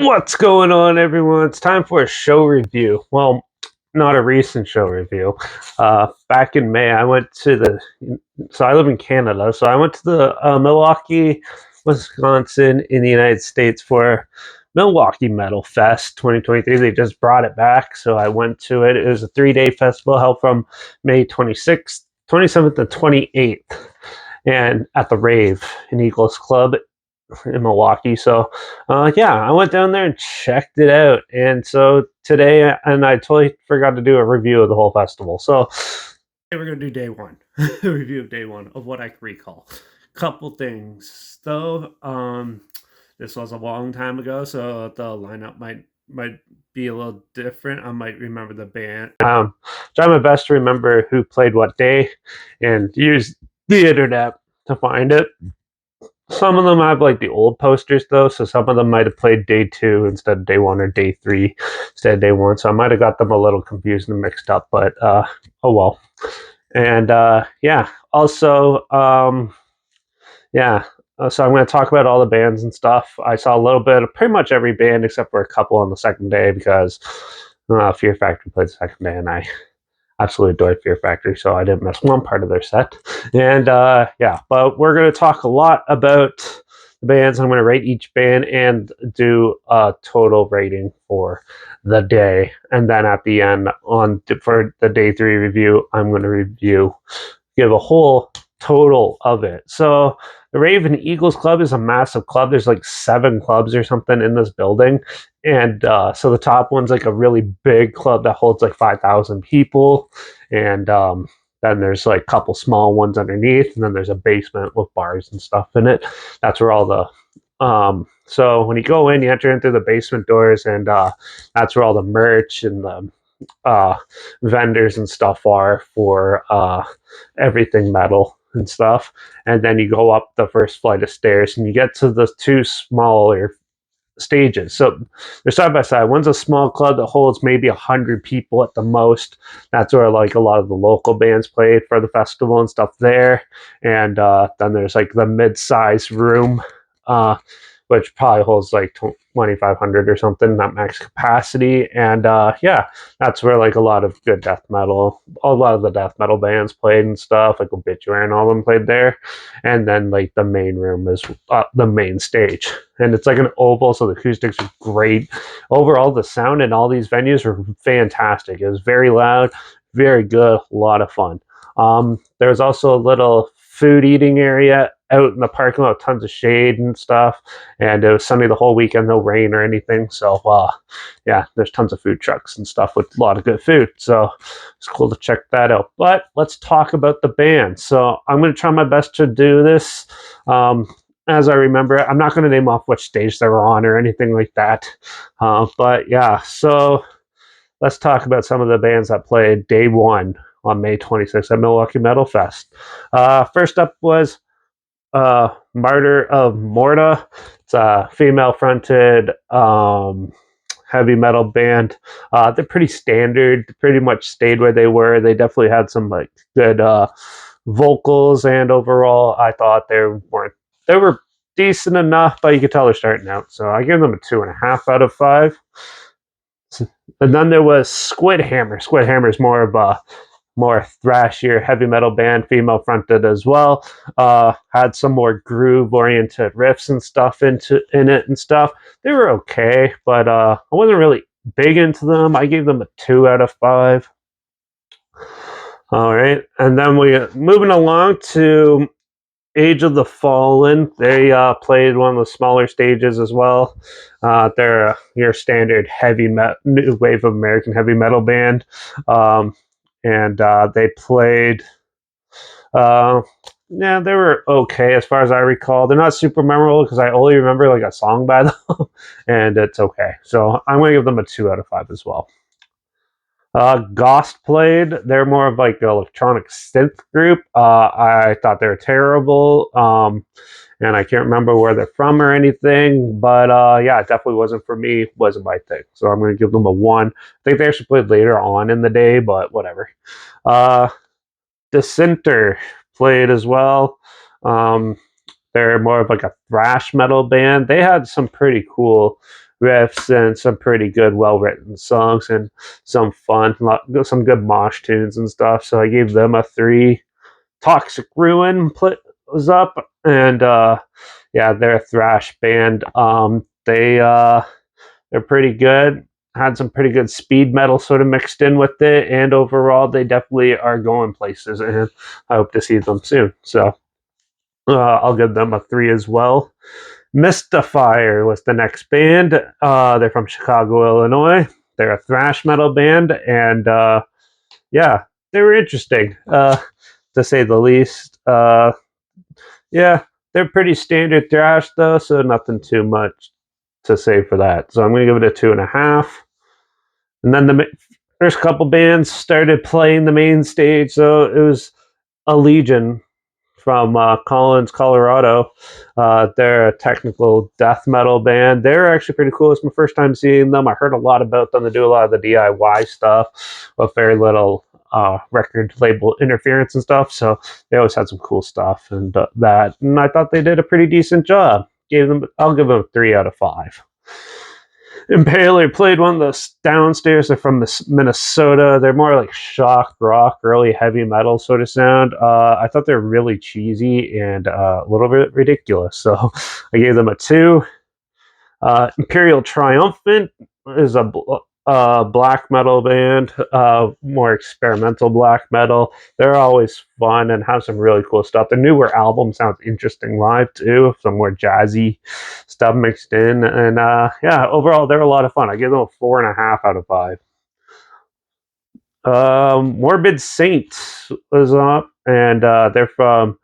What's going on, everyone? It's time for a show review. Well, not a recent show review. Back in May, I went to so I live in Canada, so I went to the Milwaukee, Wisconsin, in the United States for Milwaukee Metal Fest 2023. They just brought it back, so I went to it. It was a 3-day festival held from May 26th, 27th, and 28th, and at the Rave in Eagles Club in Milwaukee. So, yeah, I went down there and checked it out. And so today, and I totally forgot to do a review of the whole festival. So, today we're going to do day one, a review of day one of what I can recall. Couple things, though. This was a long time ago, so the lineup might be a little different. I might remember the band. Try my best to remember who played what day, and use the internet to find it. Some of them have like the old posters though, so some of them might have played day two instead of day one, or day three instead of day one. So I might have got them a little confused and mixed up, but oh well. And yeah, also yeah. So I'm going to talk about all the bands and stuff. I saw a little bit of pretty much every band except for a couple on the second day because Fear Factory played the second day, and I absolutely adore Fear Factory, so I didn't miss one part of their set. And yeah, but we're going to talk a lot about the bands. I'm going to rate each band and do a total rating for the day. And then at the end, for the day three review, I'm going to give a whole total of it. So the Raven Eagles Club is a massive club. There's like 7 clubs or something in this building. And so the top one's like a really big club that holds like 5,000 people. And then there's like a couple small ones underneath. And then there's a basement with bars and stuff in it. That's where all the so when you go in, you enter in through the basement doors, and that's where all the merch and the vendors and stuff are for everything metal and stuff. And then you go up the first flight of stairs and you get to the 2 smaller stages. So they're side by side. One's a small club that holds maybe 100 people at the most. That's where like a lot of the local bands played for the festival and stuff there. And then there's like the mid-sized room, which probably holds like 2,500 or something, not max capacity. And yeah, that's where like a lot of good death metal, a lot of the death metal bands played and stuff, like Obituary and all of them played there. And then like the main room is the main stage, and it's like an oval, so the acoustics are great. Overall, the sound in all these venues were fantastic. It was very loud, very good, a lot of fun. There was also a little food eating area out in the parking lot, tons of shade and stuff. And it was sunny the whole weekend, no rain or anything. So yeah, there's tons of food trucks and stuff with a lot of good food. So it's cool to check that out. But let's talk about the band. So I'm going to try my best to do this. As I remember, I'm not going to name off which stage they were on or anything like that. But yeah, so let's talk about some of the bands that played day one on May 26th at Milwaukee Metal Fest. First up was Martyr of Morta. It's a female-fronted heavy metal band. They're pretty standard, pretty much stayed where they were. They definitely had some like good vocals, and overall, I thought they were decent enough, but you could tell they're starting out. So I give them a 2.5 out of 5. And then there was Squid Hammer. Squid Hammer is more of a more thrashier heavy metal band, female fronted as well. Had some more groove oriented riffs and stuff in it and stuff. They were okay, but I wasn't really big into them. I gave them a 2 out of 5. All right, and then we moving along to Age of the Fallen. They played one of the smaller stages as well. They're your standard new wave of American heavy metal band. And they played. Uh, yeah, they were okay as far as I recall. They're not super memorable because I only remember like a song by them, and it's okay. So I'm going to give them a 2 out of 5 as well. Ghost played. They're more of like an electronic synth group. I thought they were terrible, and I can't remember where they're from or anything. But yeah, it definitely wasn't for me. Wasn't my thing. So I'm going to give them a 1. I think they actually played later on in the day, but whatever. Dissenter played as well. They're more of like a thrash metal band. They had some pretty cool riffs and some pretty good, well-written songs and some fun, some good mosh tunes and stuff. So I gave them a 3. Toxic Ruin was up, and yeah, they're a thrash band. They're pretty good. Had some pretty good speed metal sort of mixed in with it, and overall, they definitely are going places, and I hope to see them soon. So I'll give them a 3 as well. Mystifier was the next band. They're from Chicago, Illinois. They're a thrash metal band, and yeah, they were interesting, to say the least. Yeah, they're pretty standard thrash though, so nothing too much to say for that. So I'm going to give it a 2.5. And then the first couple bands started playing the main stage, so it was a Legion from Collins, Colorado. They're a technical death metal band. They're actually pretty cool. It's my first time seeing them. I heard a lot about them. They do a lot of the DIY stuff with very little record label interference and stuff. So they always had some cool stuff and and I thought they did a pretty decent job. I'll give them a 3 out of 5. Impaler played one of the downstairs. They're from Minnesota. They're more like shock rock, early heavy metal sort of sound. I thought they're really cheesy and a little bit ridiculous, so I gave them a 2. Imperial Triumphant is a black metal band, more experimental black metal. They're always fun and have some really cool stuff. Their newer album sounds interesting live too, some more jazzy stuff mixed in. And yeah, overall, they're a lot of fun. I give them a 4.5 out of 5. Morbid Saint was up, and they're from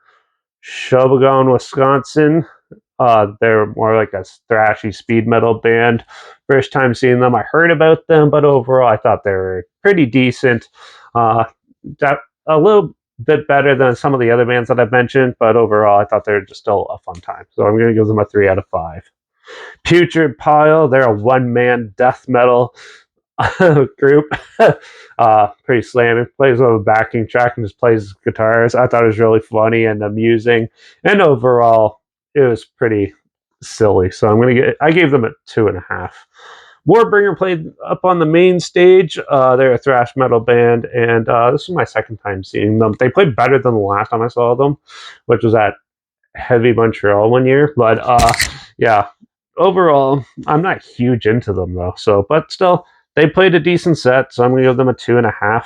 Sheboygan, Wisconsin. They're more like a thrashy speed metal band. First time seeing them, I heard about them, but overall, I thought they were pretty decent. That a little bit better than some of the other bands that I've mentioned, but overall, I thought they were just still a fun time. So I'm going to give them a 3 out of 5. Putrid Pile, they're a one-man death metal group. Pretty slamming. Plays on a backing track and just plays guitars. I thought it was really funny and amusing, and overall, it was pretty silly. So I gave them a 2.5. Warbringer played up on the main stage. They're a thrash metal band, and this was my second time seeing them. They played better than the last time I saw them, which was at Heavy Montreal one year. But yeah, overall, I'm not huge into them though. So, but still, they played a decent set. So I'm gonna give them a 2.5.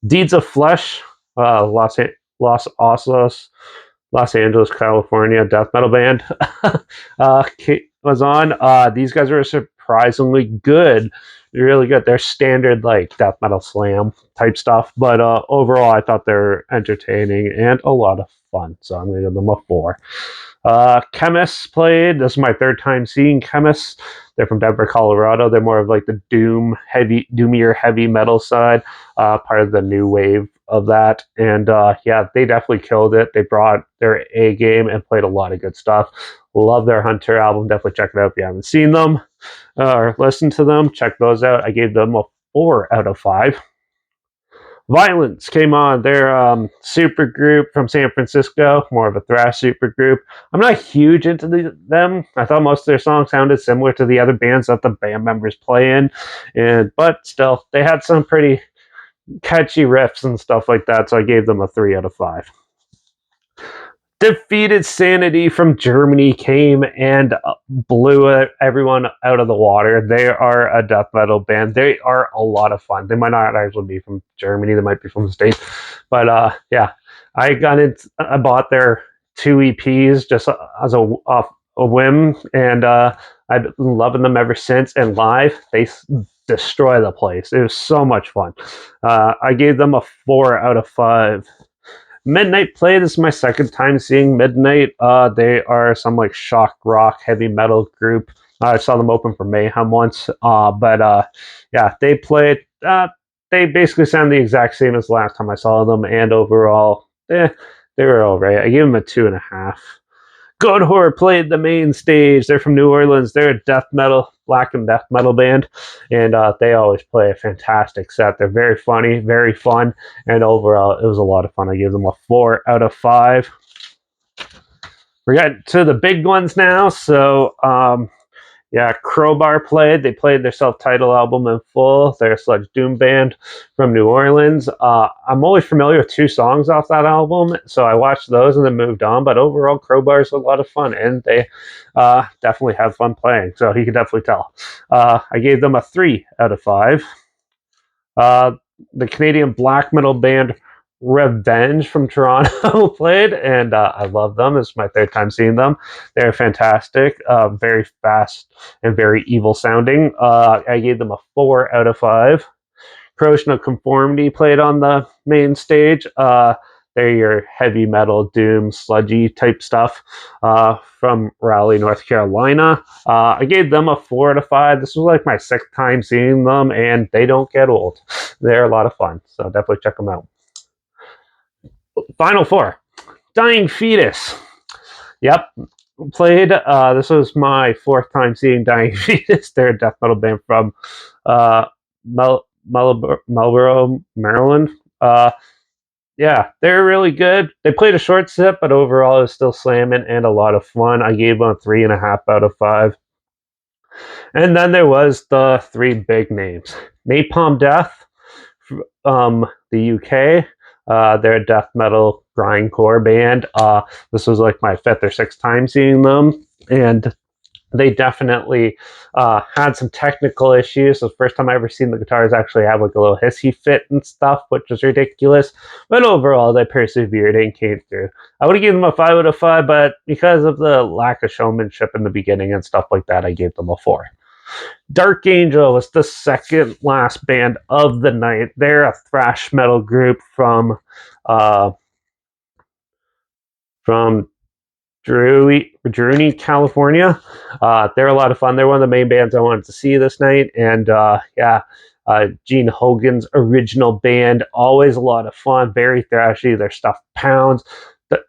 Deeds of Flesh, Los Osos, Los Angeles, California death metal band was on. These guys were surprisingly good, really good. They're standard like death metal slam type stuff, but overall, I thought they were entertaining and a lot of fun. So I'm going to give them a 4. Chemists played. This is my third time seeing Chemists. They're from Denver, Colorado. They're more of like the doomier heavy metal side, part of the new wave of that. And yeah, they definitely killed it. They brought their A game and played a lot of good stuff. Love their Hunter album. Definitely check it out if you haven't seen them or listened to them. Check those out. I gave them a 4 out of 5. Violence came on. They're super group from San Francisco, more of a thrash super group. I'm not huge into them. I thought most of their songs sounded similar to the other bands that the band members play in, but still, they had some pretty catchy riffs and stuff like that. So I gave them a 3 out of 5. Defeated Sanity from Germany came and blew everyone out of the water. They are a death metal band. They are a lot of fun. They might not actually be from Germany. They might be from the States. But yeah, I bought their 2 EPs just as a whim, and I've been loving them ever since. And live, they destroy the place. It was so much fun. I gave them a 4 out of 5. Midnight Play. This is my second time seeing Midnight. They are some like shock rock heavy metal group. I saw them open for Mayhem once. But yeah, they played. They basically sound the exact same as the last time I saw them, and overall, they were alright. I gave them a 2.5. Good Horror played the main stage. They're from New Orleans. They're a death metal, black and death metal band, and they always play a fantastic set. They're very funny, very fun, and overall, it was a lot of fun. I give them a 4 out of 5. We're getting to the big ones now, so Yeah, Crowbar played. They played their self-titled album in full. They're a sludge doom band from New Orleans. I'm only familiar with 2 songs off that album, so I watched those and then moved on. But overall, Crowbar's a lot of fun, and they definitely have fun playing. So you can definitely tell. I gave them a 3 out of 5. Uh, the Canadian black metal band Revenge from Toronto played, and I love them. This is my 3rd time seeing them. They're fantastic, very fast and very evil sounding. I gave them a 4 out of 5. Corrosion of Conformity played on the main stage. They're your heavy metal, doom, sludgy type stuff from Raleigh, North Carolina. I gave them a 4 out of 5. This was like my 6th time seeing them, and they don't get old. They're a lot of fun, so definitely check them out. Final 4, Dying Fetus. Yep, played. This was my 4th time seeing Dying Fetus. They're a death metal band from Marlboro, Maryland. Yeah, they're really good. They played a short set, but overall, it was still slamming and a lot of fun. I gave them a 3.5 out of 5. And then there was the 3 big names: Napalm Death, the UK. They're a death metal grindcore band. This was like my 5th or 6th time seeing them, and they definitely had some technical issues. The first time I ever seen the guitars actually have like a little hissy fit and stuff, which was ridiculous. But overall, they persevered and came through. I would have given them a 5 out of 5, but because of the lack of showmanship in the beginning and stuff like that, I gave them a 4. Dark Angel was the second last band of the night. They're a thrash metal group from Drury, California. They're a lot of fun. They're one of the main bands I wanted to see this night. And Gene Hogan's original band, always a lot of fun, very thrashy. Their stuff pounds.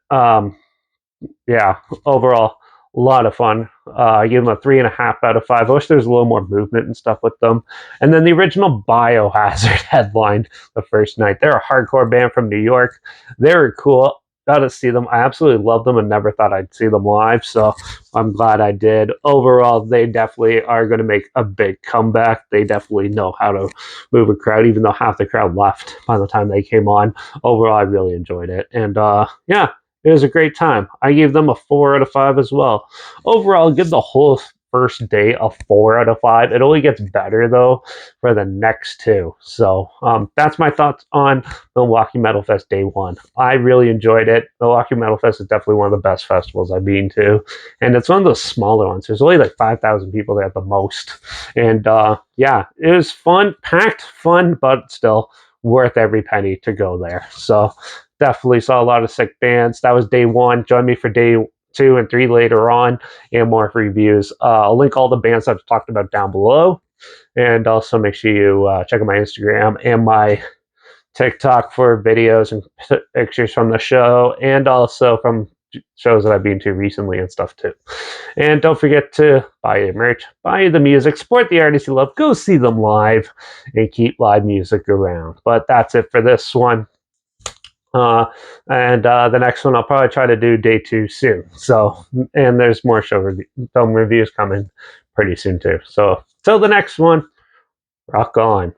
Yeah, overall, a lot of fun. I gave them a 3.5 out of 5. I wish there was a little more movement and stuff with them. And then the original Biohazard headlined the first night. They're a hardcore band from New York. They were cool. Got to see them. I absolutely love them and never thought I'd see them live. So I'm glad I did. Overall, they definitely are going to make a big comeback. They definitely know how to move a crowd, even though half the crowd left by the time they came on. Overall, I really enjoyed it. And yeah, it was a great time. I gave them a 4 out of 5 as well. Overall, give the whole first day a 4 out of 5. It only gets better though for the next 2. So that's my thoughts on Milwaukee Metal Fest Day 1. I really enjoyed it. Milwaukee Metal Fest is definitely one of the best festivals I've been to, and it's one of those smaller ones. There's only like 5,000 people there at the most, and yeah, it was fun, packed, fun, but still worth every penny to go there. So definitely saw a lot of sick bands. That was day 1. Join me for day 2 and 3 later on, and more reviews. I'll link all the bands I've talked about down below, and also make sure you check out my Instagram and my TikTok for videos and pictures from the show, and also from shows that I've been to recently and stuff too. And don't forget to buy your merch, buy the music, support the artists you love, go see them live, and keep live music around. But that's it for this one. And the next one I'll probably try to do day 2 soon. So, and there's more film reviews coming pretty soon too. So till the next one, rock on.